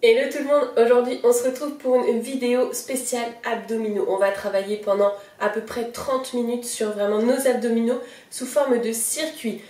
Hello tout le monde, aujourd'hui on se retrouve pour une vidéo spéciale abdominaux. On va travailler pendant à peu près 30 minutes sur vraiment nos abdominaux sous forme de circuit.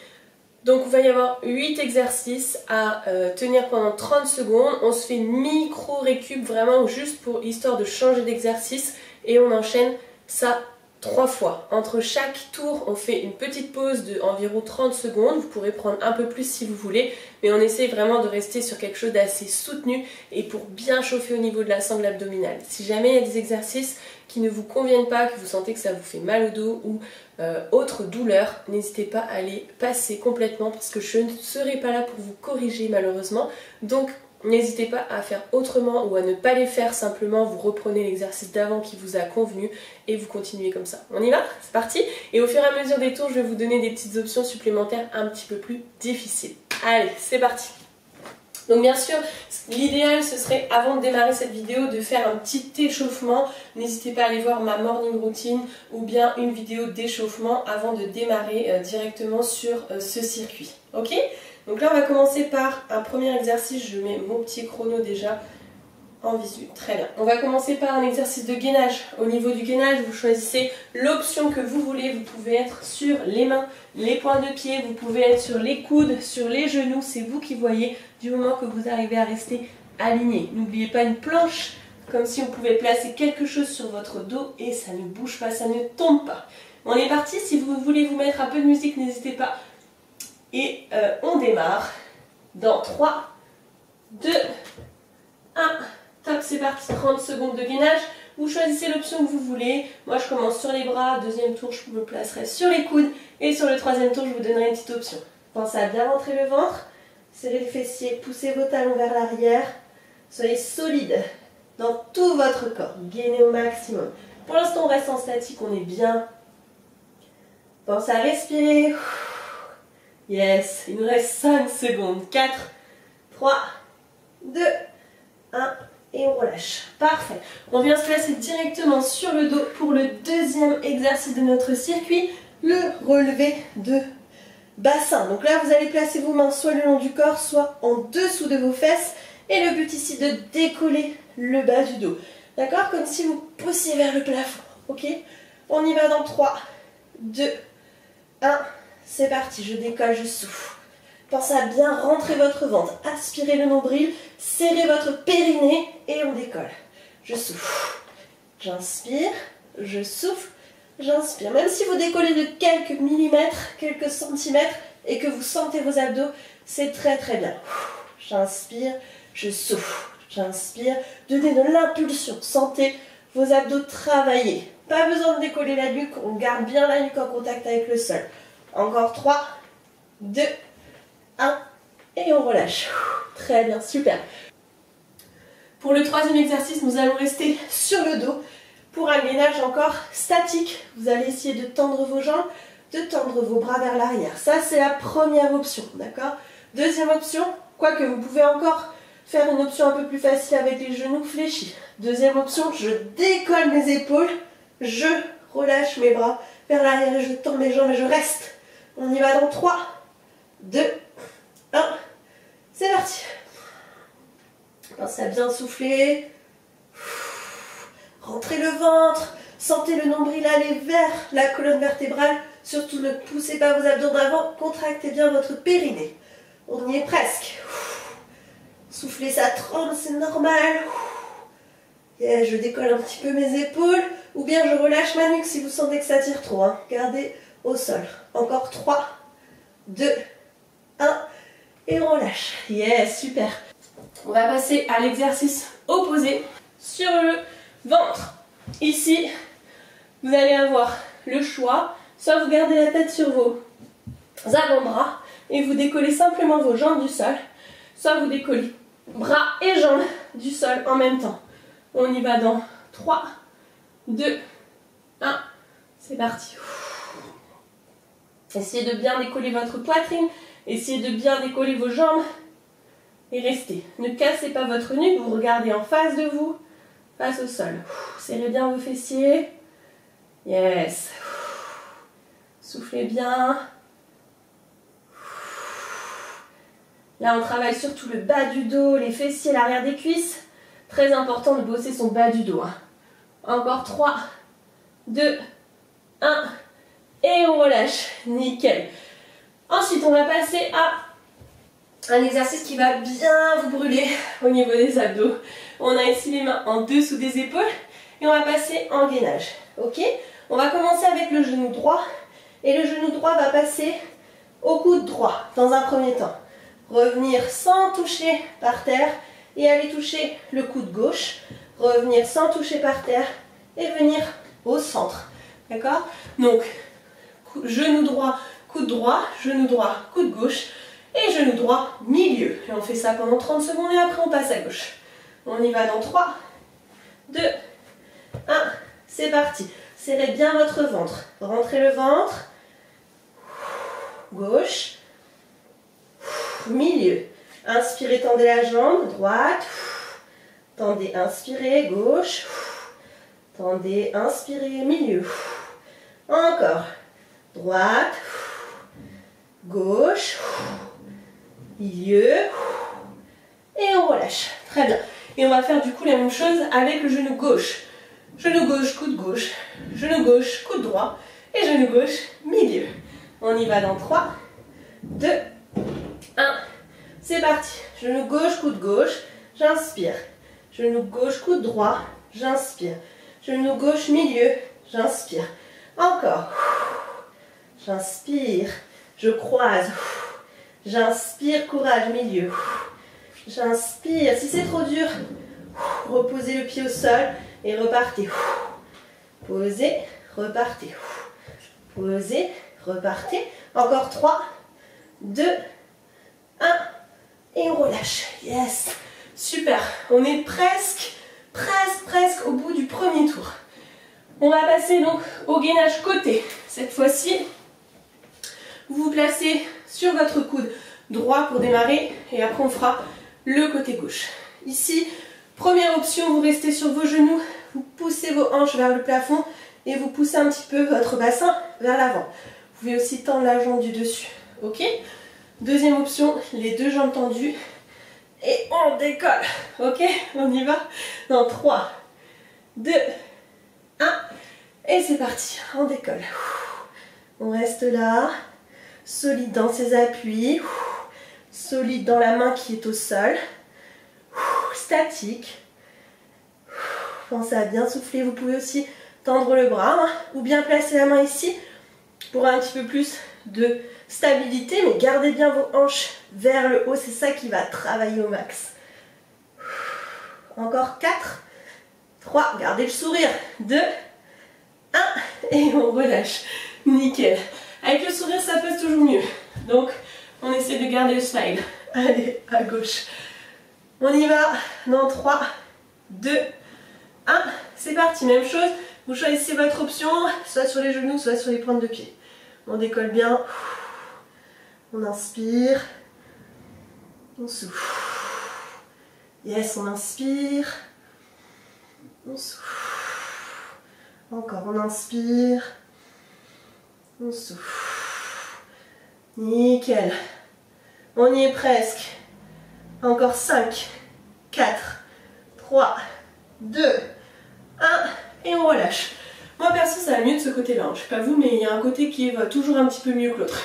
Donc il va y avoir 8 exercices à tenir pendant 30 secondes. On se fait une micro récup vraiment juste pour histoire de changer d'exercice et on enchaîne ça 3 fois. Entre chaque tour, on fait une petite pause de environ 30 secondes. Vous pourrez prendre un peu plus si vous voulez, mais on essaie vraiment de rester sur quelque chose d'assez soutenu et pour bien chauffer au niveau de la sangle abdominale. Si jamais il y a des exercices qui ne vous conviennent pas, que vous sentez que ça vous fait mal au dos ou autre douleur, n'hésitez pas à les passer complètement parce que je ne serai pas là pour vous corriger malheureusement. Donc n'hésitez pas à faire autrement ou à ne pas les faire, simplement vous reprenez l'exercice d'avant qui vous a convenu et vous continuez comme ça. On y va? C'est parti. Et au fur et à mesure des tours, je vais vous donner des petites options supplémentaires un petit peu plus difficiles. Allez, c'est parti. Donc bien sûr, l'idéal ce serait avant de démarrer cette vidéo de faire un petit échauffement. N'hésitez pas à aller voir ma morning routine ou bien une vidéo d'échauffement avant de démarrer directement sur ce circuit. Ok? Donc là on va commencer par un premier exercice, je mets mon petit chrono déjà en visu, très bien. On va commencer par un exercice de gainage. Au niveau du gainage, vous choisissez l'option que vous voulez. Vous pouvez être sur les mains, les points de pied, vous pouvez être sur les coudes, sur les genoux, c'est vous qui voyez du moment que vous arrivez à rester aligné. N'oubliez pas une planche, comme si on pouvait placer quelque chose sur votre dos et ça ne bouge pas, ça ne tombe pas. On est parti, si vous voulez vous mettre un peu de musique, n'hésitez pas. Et on démarre dans 3, 2, 1... Top, c'est parti, 30 secondes de gainage. Vous choisissez l'option que vous voulez. Moi, je commence sur les bras. Deuxième tour, je me placerai sur les coudes. Et sur le troisième tour, je vous donnerai une petite option. Pensez à bien rentrer le ventre. Serrez les fessiers, poussez vos talons vers l'arrière. Soyez solide dans tout votre corps. Gainez au maximum. Pour l'instant, on reste en statique, on est bien. Pensez à respirer. Yes, il nous reste 5 secondes. 4, 3, 2, 1. Et on relâche. Parfait. On vient se placer directement sur le dos pour le deuxième exercice de notre circuit, le relevé de bassin. Donc là, vous allez placer vos mains soit le long du corps, soit en dessous de vos fesses. Et le but ici de décoller le bas du dos. D'accord? Comme si vous poussiez vers le plafond. Ok? On y va dans 3, 2, 1. C'est parti. Je décolle, je souffle. Pensez à bien rentrer votre ventre, aspirez le nombril, serrez votre périnée et on décolle. Je souffle, j'inspire, je souffle, j'inspire. Même si vous décollez de quelques millimètres, quelques centimètres et que vous sentez vos abdos, c'est très très bien. J'inspire, je souffle, j'inspire. Donnez de l'impulsion, sentez vos abdos travailler. Pas besoin de décoller la nuque, on garde bien la nuque en contact avec le sol. Encore 3, 2, 1 et on relâche. Très bien, super. Pour le troisième exercice, nous allons rester sur le dos pour un gainage encore statique. Vous allez essayer de tendre vos jambes, de tendre vos bras vers l'arrière. Ça, c'est la première option, d'accord? Deuxième option, quoique vous pouvez encore faire une option un peu plus facile avec les genoux fléchis. Deuxième option, je décolle mes épaules, je relâche mes bras vers l'arrière et je tends mes jambes et je reste. On y va dans 3, 2, 1, c'est parti. Pensez à bien souffler. Rentrez le ventre. Sentez le nombril aller vers la colonne vertébrale. Surtout ne poussez pas vos abdos d'avant. Contractez bien votre périnée. On y est presque. Soufflez, ça tremble, c'est normal. Et je décolle un petit peu mes épaules. Ou bien je relâche ma nuque si vous sentez que ça tire trop. Hein. Gardez au sol. Encore 3, 2, 1. Et on relâche. Yes, super. On va passer à l'exercice opposé sur le ventre. Ici, vous allez avoir le choix. Soit vous gardez la tête sur vos avant-bras et vous décollez simplement vos jambes du sol. Soit vous décollez bras et jambes du sol en même temps. On y va dans 3, 2, 1. C'est parti. Essayez de bien décoller votre poitrine. Essayez de bien décoller vos jambes et restez. Ne cassez pas votre nuque, vous regardez en face de vous, face au sol. Serrez bien vos fessiers. Yes. Soufflez bien. Là, on travaille surtout le bas du dos, les fessiers, l'arrière des cuisses. Très important de bosser son bas du dos. Hein. Encore 3, 2, 1. Et on relâche. Nickel. Ensuite, on va passer à un exercice qui va bien vous brûler au niveau des abdos. On a ici les mains en dessous des épaules et on va passer en gainage. Ok? On va commencer avec le genou droit et le genou droit va passer au coude droit dans un premier temps. Revenir sans toucher par terre et aller toucher le coude gauche. Revenir sans toucher par terre et venir au centre. D'accord? Donc, genou droit, coude droit, genou droit, coude gauche et genou droit, milieu. Et on fait ça pendant 30 secondes et après on passe à gauche. On y va dans 3, 2, 1, c'est parti. Serrez bien votre ventre. Rentrez le ventre. Gauche. Milieu. Inspirez, tendez la jambe. Droite. Tendez, inspirez. Gauche. Tendez, inspirez. Milieu. Encore. Droite. Gauche. Milieu. Et on relâche. Très bien. Et on va faire du coup la même chose avec le genou gauche. Genou gauche, coude gauche. Genou gauche, coude droit. Et genou gauche, milieu. On y va dans 3, 2, 1. C'est parti. Genou gauche, coude gauche. J'inspire. Genou gauche, coude droit. J'inspire. Genou gauche, milieu. J'inspire. Encore. J'inspire. Je croise. J'inspire, courage, milieu. J'inspire. Si c'est trop dur, reposez le pied au sol et repartez. Posez, repartez. Posez, repartez. Encore 3, 2, 1. Et on relâche. Yes. Super. On est presque au bout du premier tour. On va passer donc au gainage côté. Cette fois-ci, vous vous placez sur votre coude droit pour démarrer et après on fera le côté gauche. Ici, première option, vous restez sur vos genoux, vous poussez vos hanches vers le plafond et vous poussez un petit peu votre bassin vers l'avant. Vous pouvez aussi tendre la jambe du dessus. Ok? Deuxième option, les deux jambes tendues et on décolle. Ok? On y va dans 3, 2, 1 et c'est parti. On décolle. On reste là, solide dans ses appuis, solide dans la main qui est au sol, statique. Pensez à bien souffler. Vous pouvez aussi tendre le bras ou bien placer la main ici pour un petit peu plus de stabilité, mais gardez bien vos hanches vers le haut, c'est ça qui va travailler au max. Encore 4, 3, gardez le sourire, 2, 1 et on relâche. Nickel. Avec le sourire ça passe toujours mieux, donc on essaie de garder le smile. Allez, à gauche. On y va dans 3, 2, 1, c'est parti. Même chose, vous choisissez votre option, soit sur les genoux, soit sur les pointes de pied. On décolle bien. On inspire. On souffle. Yes, on inspire. On souffle. Encore, on inspire. On souffle. Nickel. On y est presque. Encore 5, 4, 3, 2, 1 et on relâche. Moi perso ça va mieux de ce côté là, je sais pas vous mais il y a un côté qui va toujours un petit peu mieux que l'autre.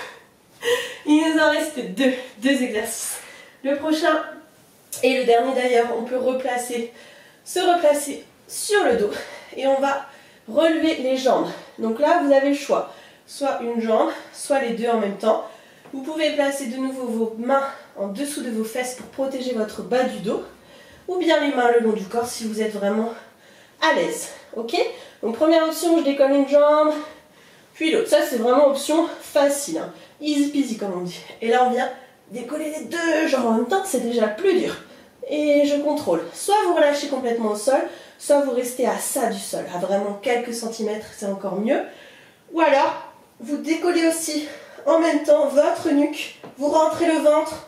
Il nous en reste deux exercices. Le prochain et le dernier d'ailleurs, on peut se replacer sur le dos et on va relever les jambes. Donc là vous avez le choix, soit une jambe, soit les deux en même temps. Vous pouvez placer de nouveau vos mains en dessous de vos fesses pour protéger votre bas du dos, ou bien les mains le long du corps si vous êtes vraiment à l'aise. Ok? Donc première option, je décolle une jambe, puis l'autre. Ça c'est vraiment option facile, hein. Easy peasy comme on dit. Et là on vient décoller les deux jambes en même temps, c'est déjà plus dur. Et je contrôle. Soit vous relâchez complètement au sol, soit vous restez à ça du sol, à vraiment quelques centimètres, c'est encore mieux. Ou alors, vous décollez aussi en même temps votre nuque, vous rentrez le ventre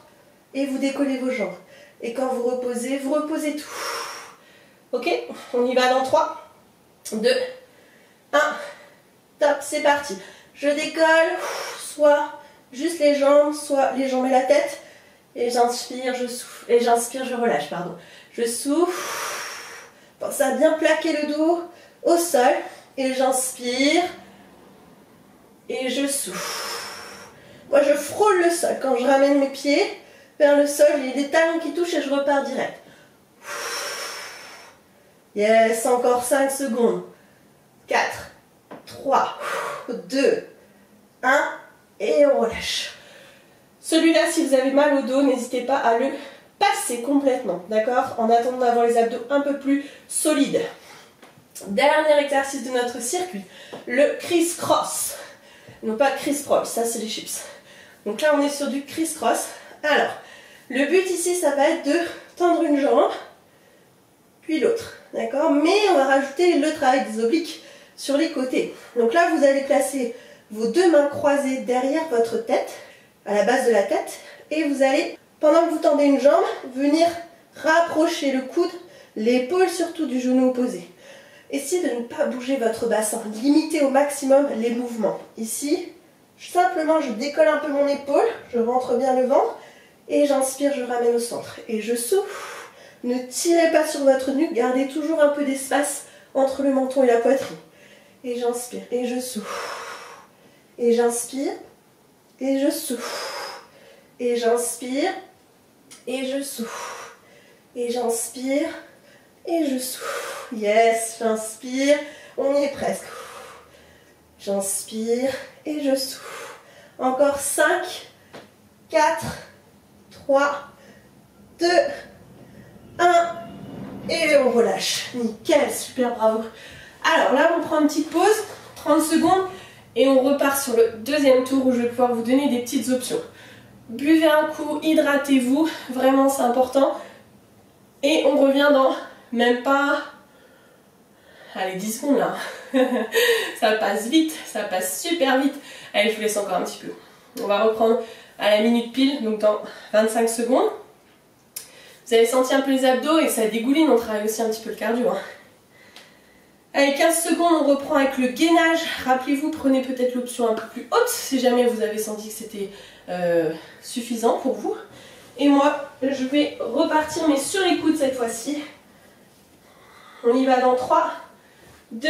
et vous décollez vos jambes. Et quand vous reposez tout. Ok? On y va dans 3, 2, 1. Top, c'est parti. Je décolle, soit juste les jambes, soit les jambes et la tête. Et j'inspire, je souffle. Et j'inspire, je relâche, pardon. Je souffle. Pensez à bien plaquer le dos au sol. Et j'inspire. Et je souffle. Moi, je frôle le sol. Quand je ramène mes pieds vers le sol, j'ai des talons qui touchent et je repars direct. Yes, encore 5 secondes. 4, 3, 2, 1. Et on relâche. Celui-là, si vous avez mal au dos, n'hésitez pas à le passer complètement. D'accord? En attendant d'avoir les abdos un peu plus solides. Dernier exercice de notre circuit. Le criss-cross. Non pas criss-cross, ça c'est les chips. Donc là, on est sur du criss-cross. Alors, le but ici, ça va être de tendre une jambe, puis l'autre. D'accord? Mais on va rajouter le travail des obliques sur les côtés. Donc là, vous allez placer vos deux mains croisées derrière votre tête, à la base de la tête, et vous allez, pendant que vous tendez une jambe, venir rapprocher le coude, l'épaule surtout du genou opposé. Essayez de ne pas bouger votre bassin, limitez au maximum les mouvements. Ici, simplement je décolle un peu mon épaule, je rentre bien le ventre, et j'inspire, je ramène au centre. Et je souffle, ne tirez pas sur votre nuque, gardez toujours un peu d'espace entre le menton et la poitrine. Et j'inspire, et je souffle. Et j'inspire, et je souffle. Et j'inspire, et je souffle. Et j'inspire, et je souffle. Yes, j'inspire, on y est presque. J'inspire, et je souffle. Encore 5, 4, 3, 2, 1. Et on relâche. Nickel, super, bravo. Alors là, on prend une petite pause, 30 secondes. Et on repart sur le deuxième tour où je vais pouvoir vous donner des petites options. Buvez un coup, hydratez-vous, vraiment c'est important. Et on revient dans même pas... Allez, 10 secondes là. Ça passe vite, ça passe super vite. Allez, je vous laisse encore un petit peu. On va reprendre à la minute pile, donc dans 25 secondes. Vous avez senti un peu les abdos et ça dégouline, on travaille aussi un petit peu le cardio. Hein. Allez, 15 secondes, on reprend avec le gainage. Rappelez-vous, prenez peut-être l'option un peu plus haute si jamais vous avez senti que c'était suffisant pour vous. Et moi, je vais repartir, mais sur les coudes cette fois-ci. On y va dans 3, 2,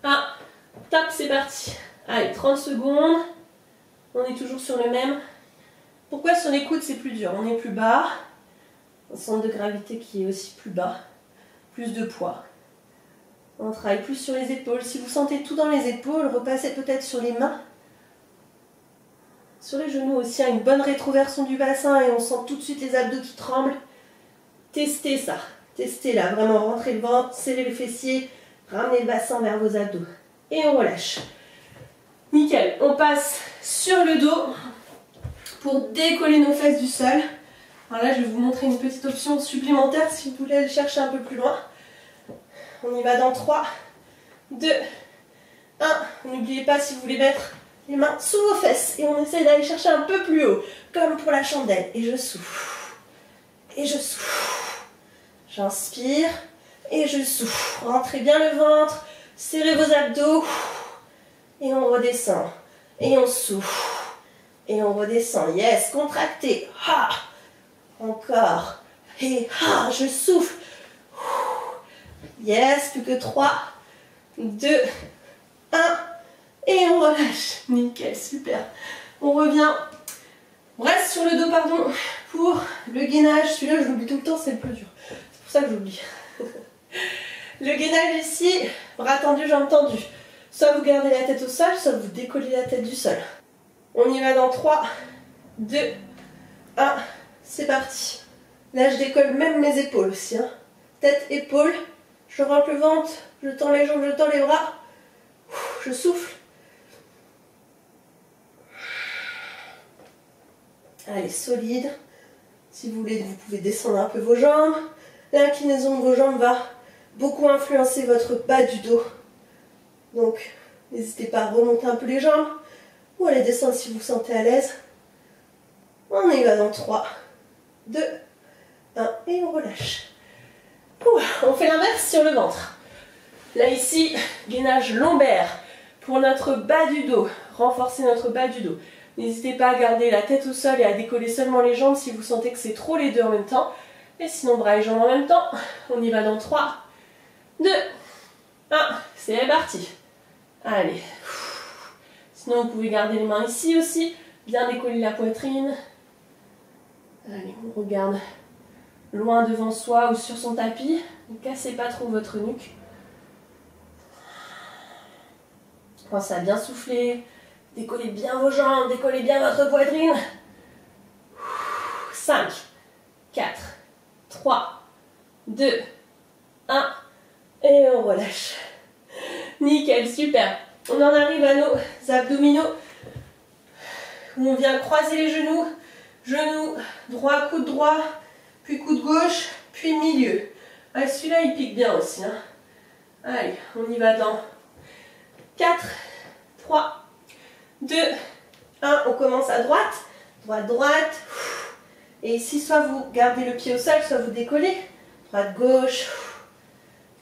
1. Top, c'est parti. Allez, 30 secondes. On est toujours sur le même. Pourquoi sur les coudes c'est plus dur? On est plus bas. Un centre de gravité qui est aussi plus bas. Plus de poids. On travaille plus sur les épaules. Si vous sentez tout dans les épaules, repassez peut-être sur les mains. Sur les genoux aussi, une bonne rétroversion du bassin et on sent tout de suite les abdos qui tremblent. Testez ça. Testez là, vraiment rentrez le ventre, serrez les fessiers, ramenez le bassin vers vos abdos. Et on relâche. Nickel. On passe sur le dos pour décoller nos fesses du sol. Alors là, je vais vous montrer une petite option supplémentaire si vous voulez aller chercher un peu plus loin. On y va dans 3, 2, 1. N'oubliez pas si vous voulez mettre les mains sous vos fesses. Et on essaye d'aller chercher un peu plus haut, comme pour la chandelle. Et je souffle. Et je souffle. J'inspire. Et je souffle. Rentrez bien le ventre. Serrez vos abdos. Et on redescend. Et on souffle. Et on redescend. Yes, contractez. Ha. Encore. Et ha, je souffle. Yes, plus que 3, 2, 1. Et on relâche. Nickel, super. On revient. On reste sur le dos, pardon, pour le gainage. Celui-là, je l'oublie tout le temps, c'est le plus dur. C'est pour ça que j'oublie. Le gainage ici, bras tendus, jambes tendues. Soit vous gardez la tête au sol, soit vous décollez la tête du sol. On y va dans 3, 2, 1. C'est parti. Là, je décolle même mes épaules aussi. Hein. Tête, épaules. Je rentre le ventre, je tends les jambes, je tends les bras. Je souffle. Allez, solide. Si vous voulez, vous pouvez descendre un peu vos jambes. L'inclinaison de vos jambes va beaucoup influencer votre bas du dos. Donc, n'hésitez pas à remonter un peu les jambes ou à les descendre si vous vous sentez à l'aise. On y va dans 3, 2, 1 et on relâche. On fait l'inverse sur le ventre. Là ici, gainage lombaire pour notre bas du dos. Renforcer notre bas du dos. N'hésitez pas à garder la tête au sol et à décoller seulement les jambes si vous sentez que c'est trop les deux en même temps. Et sinon, bras et jambes en même temps. On y va dans 3, 2, 1. C'est parti. Allez. Sinon, vous pouvez garder les mains ici aussi. Bien décoller la poitrine. Allez, on regarde loin devant soi ou sur son tapis. Ne cassez pas trop votre nuque. Pensez à bien souffler. Décollez bien vos jambes, décollez bien votre poitrine. 5, 4, 3, 2, 1. Et on relâche. Nickel, super. On en arrive à nos abdominaux. Où on vient croiser les genoux. Genou droit, coude droit, puis coude gauche, puis milieu. Ah, celui-là, il pique bien aussi. Hein. Allez, on y va dans 4, 3, 2, 1. On commence à droite. Droite, droite. Et ici, soit vous gardez le pied au sol, soit vous décollez. Droite, gauche,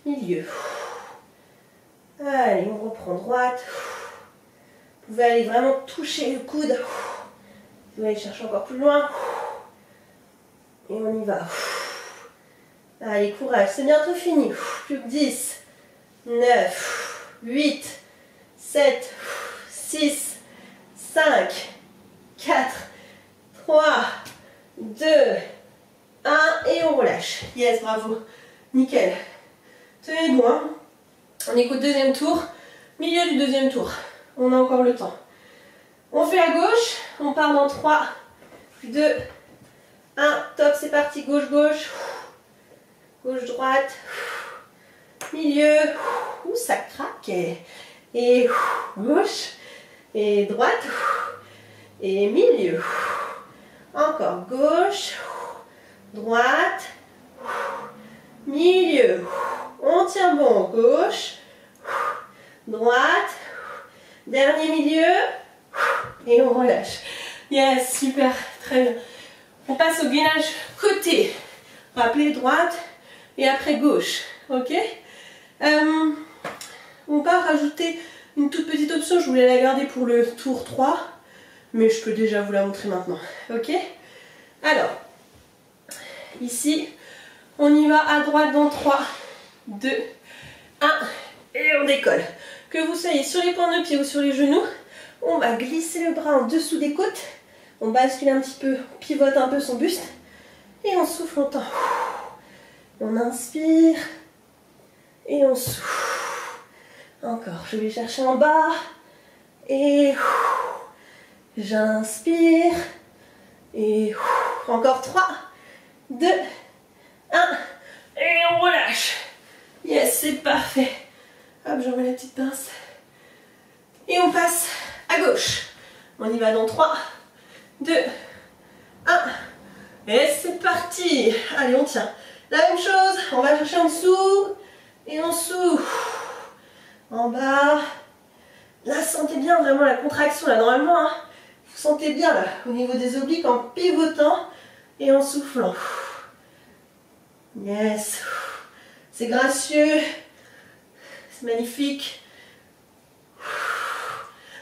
milieu. Allez, on reprend droite. Vous pouvez aller vraiment toucher le coude. Vous allez chercher encore plus loin. Et on y va. Allez, courage, c'est bientôt fini. Plus que 10, 9, 8, 7, 6, 5, 4, 3, 2, 1. Et on relâche. Yes, bravo. Nickel. Tenez bon, hein. On écoute deuxième tour. Milieu du deuxième tour. On a encore le temps. On fait à gauche. On part dans 3, 2, 1. Top, c'est parti. Gauche, gauche. Gauche, droite. Milieu. Ouh, ça craque. Et gauche. Et droite. Et milieu. Encore gauche. Droite. Milieu. On tient bon. Gauche. Droite. Dernier milieu. Et on relâche. Yes, super. Très bien. On passe au gainage côté. Rappelez droite. Et après gauche. Ok. On va rajouter une toute petite option. Je voulais la garder pour le tour 3. Mais je peux déjà vous la montrer maintenant. Ok. Alors. Ici. On y va à droite dans 3, 2, 1. Et on décolle. Que vous soyez sur les pointes de pied ou sur les genoux. On va glisser le bras en dessous des côtes. On bascule un petit peu. On pivote un peu son buste. Et on souffle longtemps. On inspire. Et on souffle. Encore. Je vais chercher en bas. Et j'inspire. Et encore 3, 2, 1. Et on relâche. Yes, c'est parfait. Hop, j'en mets la petite pince. Et on passe à gauche. On y va dans 3, 2, 1. Et c'est parti. Allez, on tient. La même chose. On va chercher en dessous. Et en dessous. En bas. Là, sentez bien vraiment la contraction. Là, normalement, hein, vous sentez bien là, au niveau des obliques en pivotant et en soufflant. Yes. C'est gracieux. C'est magnifique.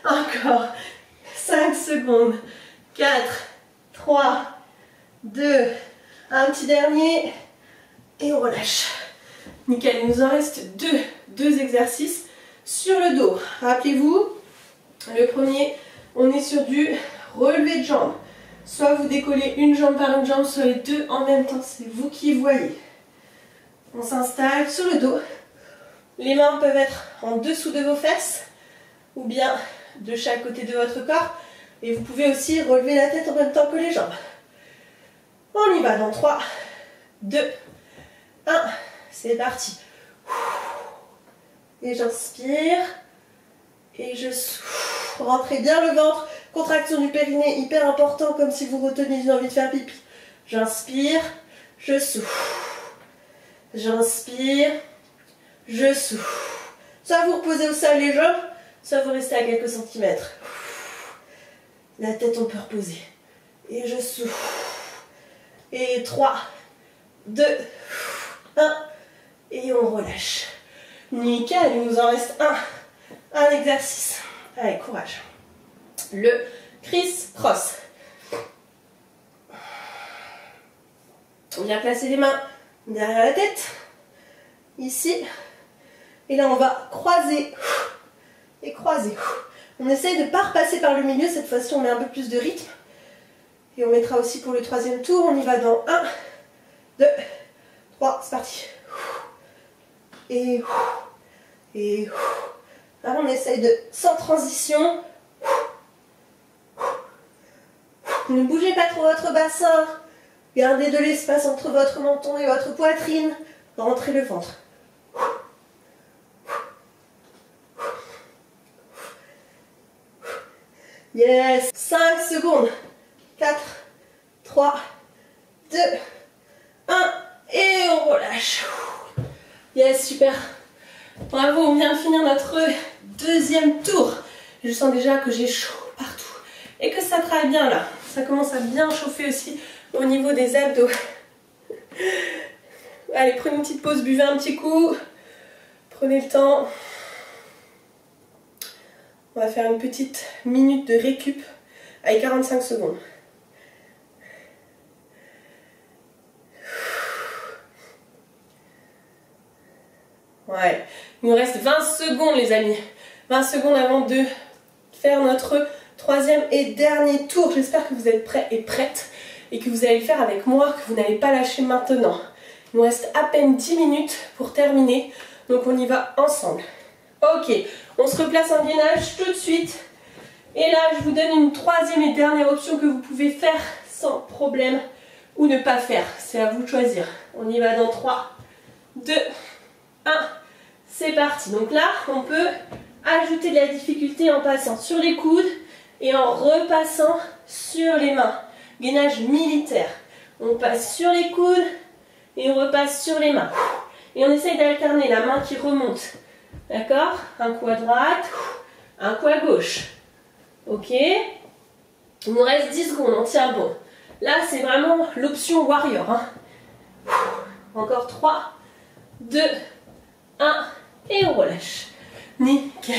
Encore. 5 secondes. 4, 3, 2, un petit dernier. Et on relâche. Nickel. Il nous en reste deux exercices sur le dos. Rappelez-vous, le premier, on est sur du relevé de jambes. Soit vous décollez une jambe par une jambe, soit les deux en même temps. C'est vous qui voyez. On s'installe sur le dos. Les mains peuvent être en dessous de vos fesses ou bien de chaque côté de votre corps. Et vous pouvez aussi relever la tête en même temps que les jambes. On y va dans 3, 2, 1. C'est parti. Et j'inspire. Et je souffle. Rentrez bien le ventre. Contraction du périnée, hyper important, comme si vous reteniez une envie de faire pipi. J'inspire. Je souffle. J'inspire. Je souffle. Soit vous reposez au sol les jambes, soit vous restez à quelques centimètres. La tête, on peut reposer. Et je souffle. Et 3, 2, 1. Et on relâche. Nickel, il nous en reste un exercice. Allez, courage. Le criss, cross. On vient placer les mains derrière la tête, ici. Et là, on va croiser et croiser. On essaye de ne pas repasser par le milieu. Cette fois-ci, on met un peu plus de rythme. Et on mettra aussi pour le troisième tour. On y va dans 1, 2, 3. C'est parti. Et là, on essaye de, sans transition. Ne bougez pas trop votre bassin. Gardez de l'espace entre votre menton et votre poitrine. Rentrez le ventre. Yes. 5 secondes. 4, 3, 2, 1. Et on relâche. Yes, super. Bravo, on vient de finir notre deuxième tour. Je sens déjà que j'ai chaud partout. Et que ça travaille bien là. Ça commence à bien chauffer aussi au niveau des abdos. Allez, prenez une petite pause, buvez un petit coup. Prenez le temps. On va faire une petite minute de récup avec 45 secondes. Ouais, il nous reste 20 secondes les amis. 20 secondes avant de faire notre troisième et dernier tour. J'espère que vous êtes prêts et prêtes et que vous allez le faire avec moi, que vous n'allez pas lâcher maintenant. Il nous reste à peine 10 minutes pour terminer, donc on y va ensemble. Ok, on se replace en gainage tout de suite. Et là, je vous donne une troisième et dernière option que vous pouvez faire sans problème ou ne pas faire. C'est à vous de choisir. On y va dans 3, 2, 1. C'est parti. Donc là, on peut ajouter de la difficulté en passant sur les coudes et en repassant sur les mains. Gainage militaire. On passe sur les coudes et on repasse sur les mains. Et on essaye d'alterner la main qui remonte. D'accord? Un coup à droite, un coup à gauche. Ok? Il nous reste 10 secondes, on tient bon. Là, c'est vraiment l'option warrior. Hein. Encore 3, 2, 1, et on relâche. Nickel.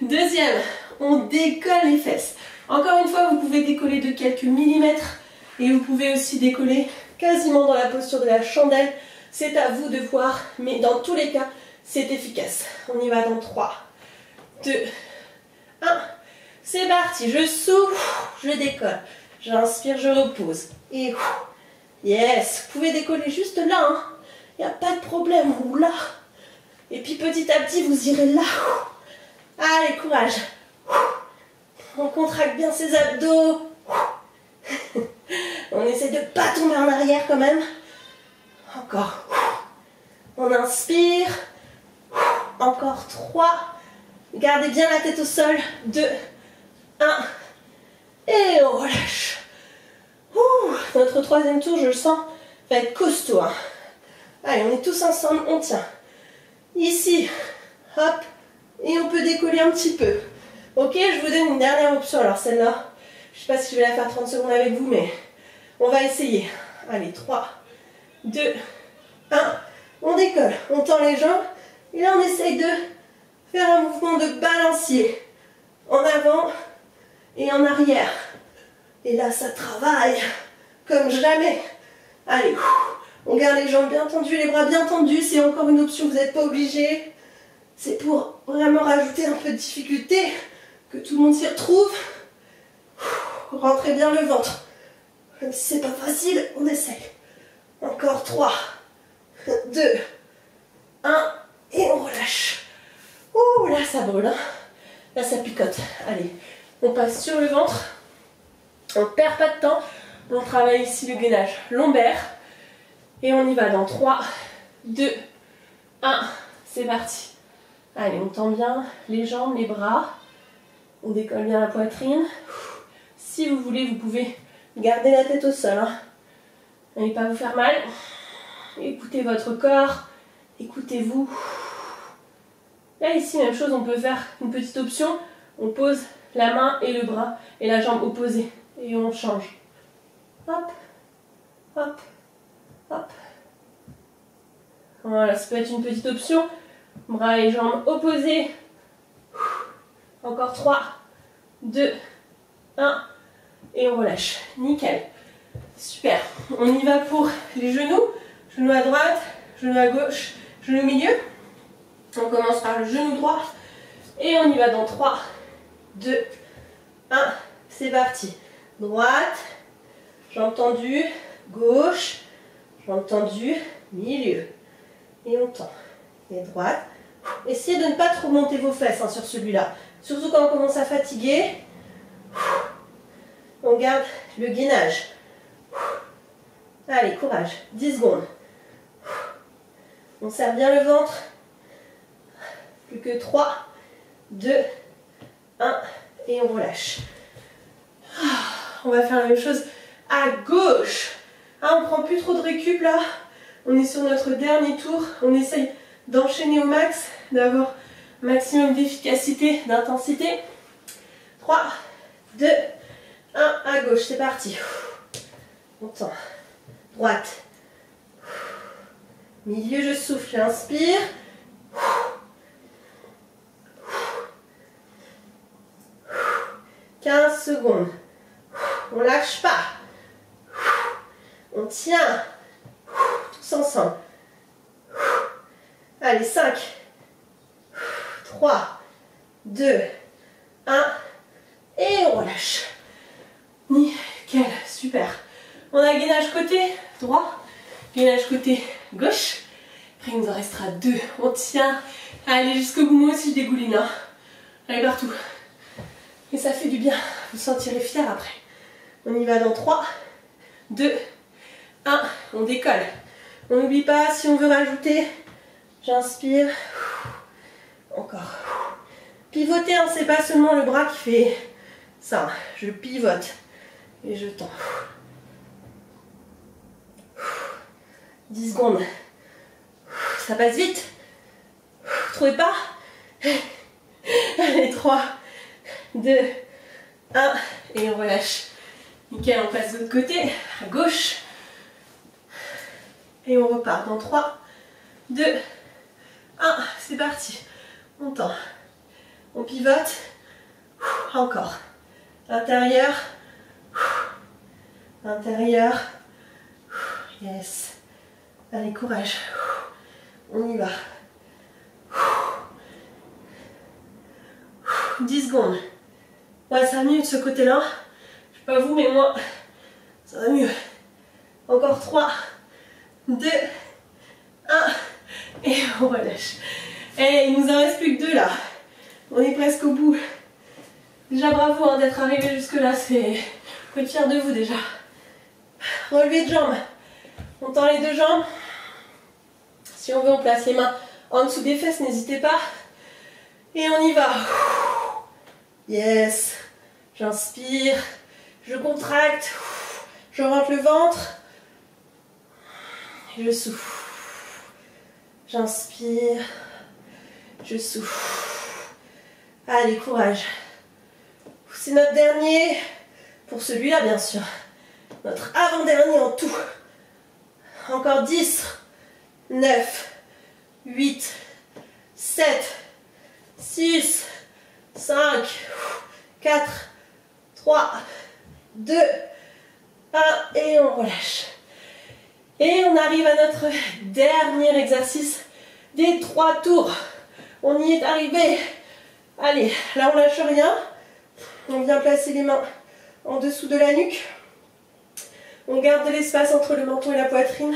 Deuxième, on décolle les fesses. Encore une fois, vous pouvez décoller de quelques millimètres et vous pouvez aussi décoller quasiment dans la posture de la chandelle. C'est à vous de voir, mais dans tous les cas, c'est efficace. On y va dans 3, 2, 1. C'est parti. Je souffle, je décolle. J'inspire, je repose. Et yes. Vous pouvez décoller juste là. Hein. Il n'y a pas de problème. Ou là. Et puis petit à petit, vous irez là. Allez, courage. On contracte bien ses abdos. On essaie de ne pas tomber en arrière quand même. Encore. On inspire. Encore 3. Gardez bien la tête au sol. 2, 1. Et on relâche. Notre troisième tour, je le sens, va être costaud. Hein. Allez, on est tous ensemble, on tient. Ici, hop, et on peut décoller un petit peu. Ok, je vous donne une dernière option. Alors celle-là, je ne sais pas si je vais la faire 30 secondes avec vous, mais on va essayer. Allez, 3, 2, 1. On décolle, on tend les jambes. Et là, on essaye de faire un mouvement de balancier. En avant et en arrière. Et là, ça travaille comme jamais. Allez, on garde les jambes bien tendues, les bras bien tendus. C'est encore une option, vous n'êtes pas obligé. C'est pour vraiment rajouter un peu de difficulté, que tout le monde s'y retrouve. Rentrez bien le ventre. Même si c'est pas facile, on essaye. Encore 3, 2, 1, et on relâche. Ouh, là ça brûle, hein. Là ça picote. Allez, on passe sur le ventre. On ne perd pas de temps. On travaille ici le gainage lombaire. Et on y va dans 3, 2, 1. C'est parti. Allez, on tend bien les jambes, les bras. On décolle bien la poitrine. Si vous voulez, vous pouvez garder la tête au sol. Hein. N'allez pas vous faire mal. Écoutez votre corps. Écoutez-vous. Là, ici, même chose, on peut faire une petite option. On pose la main et le bras et la jambe opposée. Et on change. Hop, hop, hop. Voilà, ça peut être une petite option. Bras et jambes opposés. Encore 3, 2, 1. Et on relâche. Nickel. Super. On y va pour les genoux. Genou à droite, genou à gauche, genou au milieu. On commence par le genou droit. Et on y va dans 3, 2, 1. C'est parti. Droite, jambe tendue, gauche, jambe tendue, milieu. Et on tend. Et droite. Essayez de ne pas trop monter vos fesses sur celui-là. Surtout quand on commence à fatiguer. On garde le gainage. Allez, courage. 10 secondes. On serre bien le ventre. Plus que 3, 2, 1. Et on relâche. On va faire la même chose à gauche. On ne prend plus trop de récup là. On est sur notre dernier tour. On essaye d'enchaîner au max, d'avoir un maximum d'efficacité, d'intensité. 3, 2, 1. À gauche, c'est parti. On tend. Droite. Milieu, je souffle, j'inspire. 15 secondes. On lâche pas. On tient. Tous ensemble. Allez, 5, 3, 2, 1. Et on relâche. Nickel, super. On a gainage côté droit, gainage côté gauche. Après, il nous en restera 2. On tient. Allez, jusqu'au bout. Moi aussi, je dégouline. Hein. Allez, partout. Et ça fait du bien. Vous sentirez fier après. On y va dans 3, 2, 1. On décolle. On n'oublie pas, si on veut rajouter, j'inspire. Encore. Pivoter, hein, c'est pas seulement le bras qui fait ça. Je pivote. Et je tends. 10 secondes. Ça passe vite. Vous trouvez pas? Allez, 3, 2, 1. Et on relâche. Nickel, on passe de l'autre côté, à gauche. Et on repart dans 3, 2, 1. C'est parti. On tend. On pivote. Encore. Intérieur. Intérieur. Yes. Allez, courage. On y va. 10 secondes. Ouais, ça va mieux de ce côté-là. Je sais pas vous, mais moi, ça va mieux. Encore 3, 2, 1. Et on relâche. Et il nous en reste plus que 2 là. On est presque au bout. Déjà bravo hein, d'être arrivé jusque là. Faut être fier de vous déjà. Relevé de jambes. On tend les 2 jambes. Si on veut, on place les mains en dessous des fesses, n'hésitez pas. Et on y va. Yes. J'inspire. Je contracte. Je rentre le ventre. Et je souffle. J'inspire. Je souffle. Allez, courage. C'est notre dernier. Pour celui-là, bien sûr. Notre avant-dernier en tout. Encore 10, 9, 8, 7, 6, 5, 4, 3, 2, 1 et on relâche. Et on arrive à notre dernier exercice des 3 tours. On y est arrivé. Allez, là on lâche rien. On vient placer les mains en dessous de la nuque. On garde de l'espace entre le menton et la poitrine.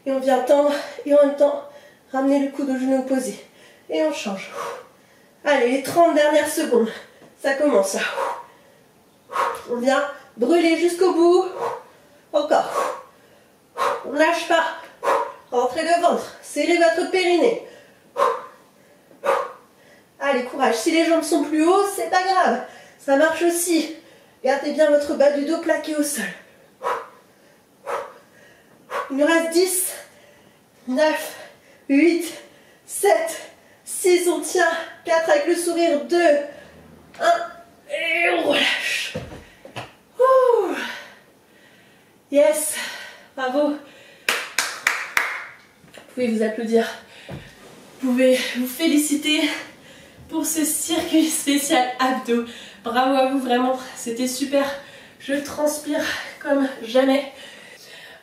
Et on vient tendre et en même temps ramener le coude au genou opposé. Et on change. Allez, les 30 dernières secondes. Ça commence là. On vient brûler jusqu'au bout. Encore. On ne lâche pas. Rentrez le ventre. Serrez votre périnée. Allez, courage. Si les jambes sont plus hauts, c'est pas grave. Ça marche aussi. Gardez bien votre bas du dos plaqué au sol. Il nous reste 10, 9, 8, 7, 6, on tient, 4 avec le sourire, 2, 1, et on relâche. Ouh. Yes, bravo. Vous pouvez vous applaudir. Vous pouvez vous féliciter pour ce circuit spécial abdos. Bravo à vous, vraiment, c'était super. Je transpire comme jamais.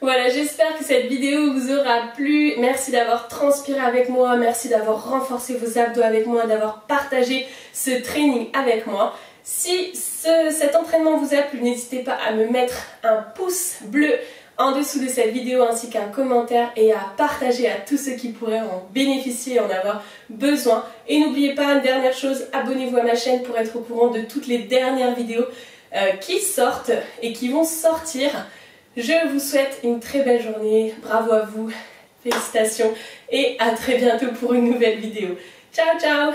Voilà, j'espère que cette vidéo vous aura plu. Merci d'avoir transpiré avec moi, merci d'avoir renforcé vos abdos avec moi, d'avoir partagé ce training avec moi. Si cet entraînement vous a plu, n'hésitez pas à me mettre un pouce bleu en dessous de cette vidéo ainsi qu'un commentaire et à partager à tous ceux qui pourraient en bénéficier et en avoir besoin. Et n'oubliez pas, une dernière chose, abonnez-vous à ma chaîne pour être au courant de toutes les dernières vidéos qui sortent et qui vont sortir. Je vous souhaite une très belle journée, bravo à vous, félicitations et à très bientôt pour une nouvelle vidéo. Ciao ciao!